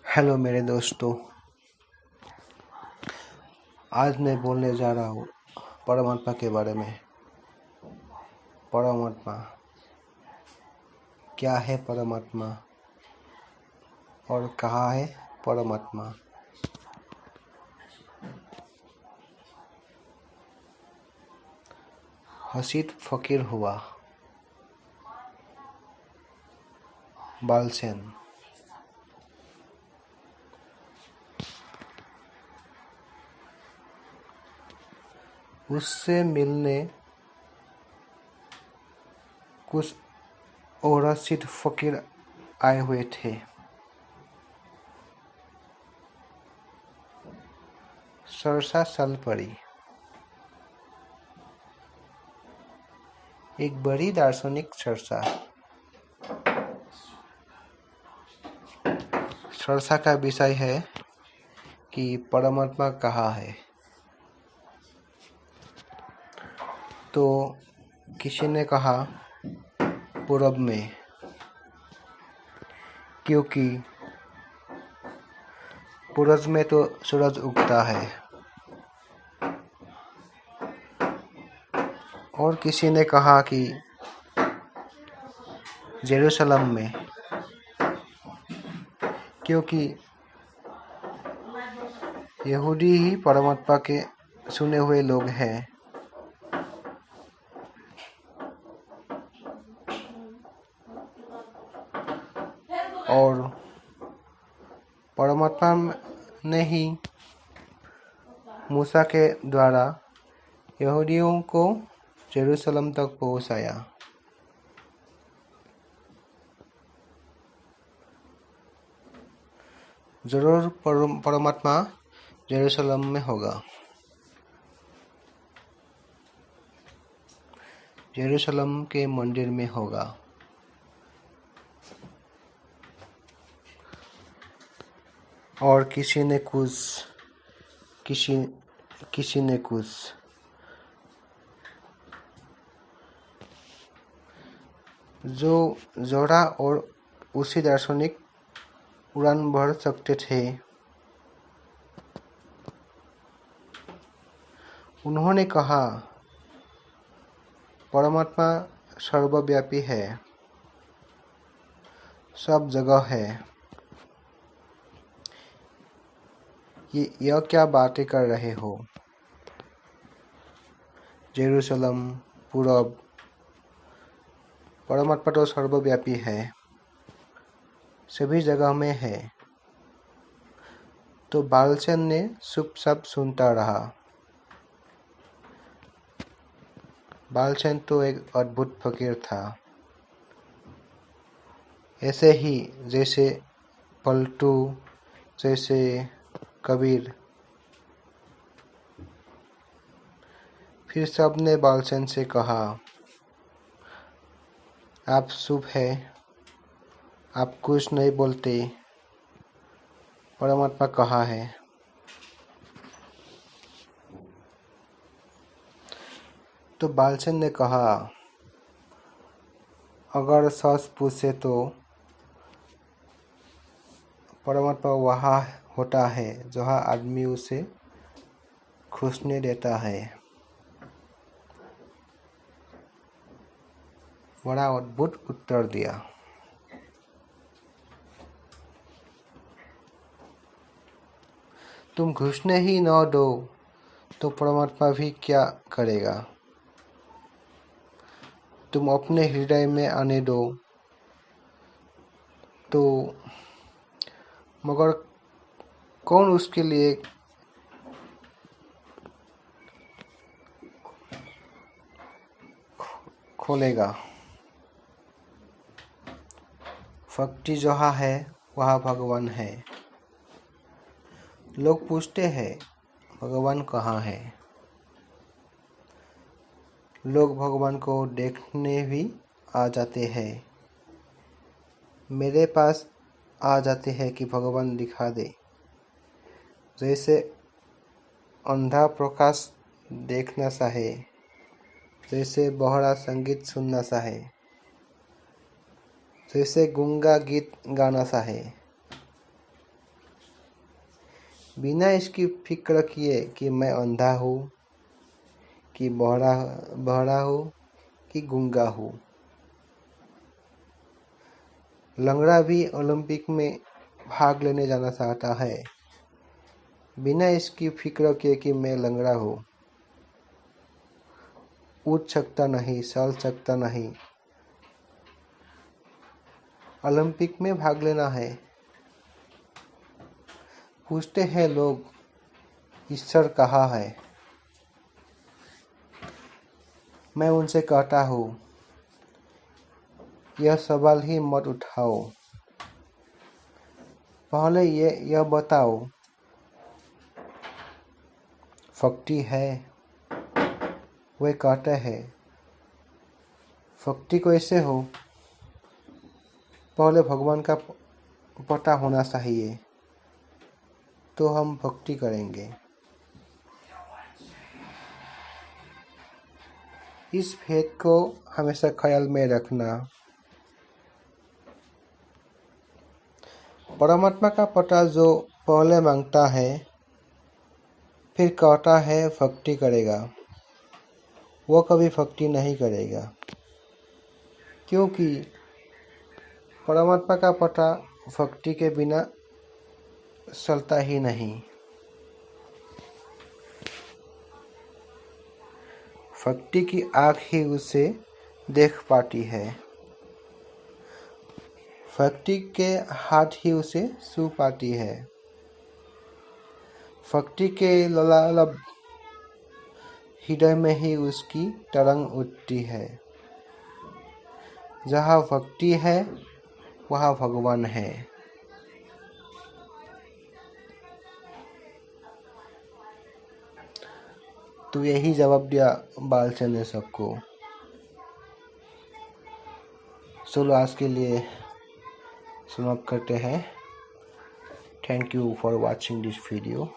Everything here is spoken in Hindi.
हेलो मेरे दोस्तों। आज मैं बोलने जा रहा हूँ परमात्मा के बारे में। परमात्मा क्या है? परमात्मा और कहाँ है परमात्मा? हसीद फकीर हुआ बालसेन। उससे मिलने कुछ और हसीद फकीर आए हुए थे। सरसा सल पड़ी। एक बड़ी दार्शनिक सरसा। सरसा का विषय है कि परमात्मा कहाँ है। तो किसी ने कहा पूरब में, क्योंकि पूरब में तो सूरज उगता है। और किसी ने कहा कि जेरूसलम में, क्योंकि यहूदी ही परमात्मा के सुने हुए लोग हैं। और परमात्मा ने ही मूसा के द्वारा यहूदियों को जेरूसलम तक पहुंचाया। जरूर परमात्मा जेरूसलम में होगा। जेरूसलम के मंदिर में होगा। और किसी ने कुछ जो जोड़ा और उसी दार्शनिक उड़ान भर सकते थे। उन्होंने कहा परमात्मा सर्वव्यापी है, सब जगह है। यह क्या बातें कर रहे हो? जेरूसलम, पूरब, परमात्मा तो सर्वव्यापी है, सभी जगह में है। तो बालसेन ने चुपचाप सुनता रहा। बालसेन तो एक अद्भुत फकीर था। ऐसे ही जैसे पलटू, जैसे कबीर। फिर सबने बालसेन से कहा, आप चुप है, आप कुछ नहीं बोलते, परमात्मा कहाँ है? तो बालसेन ने कहा, अगर सच पूछे तो परमात्मा वहाँ होता है जहाँ आदमी उसे खुशने देता है। बड़ा अद्भुत उत्तर दिया। तुम घुसने ही न दो तो परमात्मा भी क्या करेगा? तुम अपने हृदय में आने दो तो, मगर कौन उसके लिए खोलेगा? भक्ति जहाँ है वहाँ भगवान है। लोग पूछते हैं भगवान कहाँ है? लोग भगवान को देखने भी आ जाते हैं, मेरे पास आ जाते हैं कि भगवान दिखा दे। जैसे अंधा प्रकाश देखना चाहे, जैसे बहरा संगीत सुनना चाहे, जैसे गूंगा गीत गाना चाहे। बिना इसकी फिक्र किए कि मैं अंधा हूँ, कि बहरा हूँ, कि गूंगा हूँ। लंगड़ा भी ओलंपिक में भाग लेने जाना चाहता है, बिना इसकी फिक्र किए कि मैं लंगड़ा हूँ, उठ सकता नहीं, चल सकता नहीं, ओलंपिक में भाग लेना है। पूछते हैं लोग, ईश्वर कहाँ है? मैं उनसे कहता हूँ, यह सवाल ही मत उठाओ। पहले यह बताओ, भक्ति है? वे कहते हैं, भक्ति कैसे हो? पहले भगवान का पता होना चाहिए, तो हम भक्ति करेंगे। इस भेद को हमेशा ख्याल में रखना। परमात्मा का पता जो पहले मांगता है, फिर कहता है भक्ति करेगा, वो कभी भक्ति नहीं करेगा, क्योंकि परमात्मा का पता भक्ति के बिना चलता ही नहीं। भक्ति की आँख ही उसे देख पाती है, भक्ति के हाथ ही उसे छू पाती है, भक्ति के ललालब हृदय में ही उसकी तरंग उठती है। जहाँ भक्ति है, वहाँ भगवान है। तो यही जवाब दिया बालचंद ने सबको। चलो आज के लिए समाप्त करते हैं। Thank you for watching this video.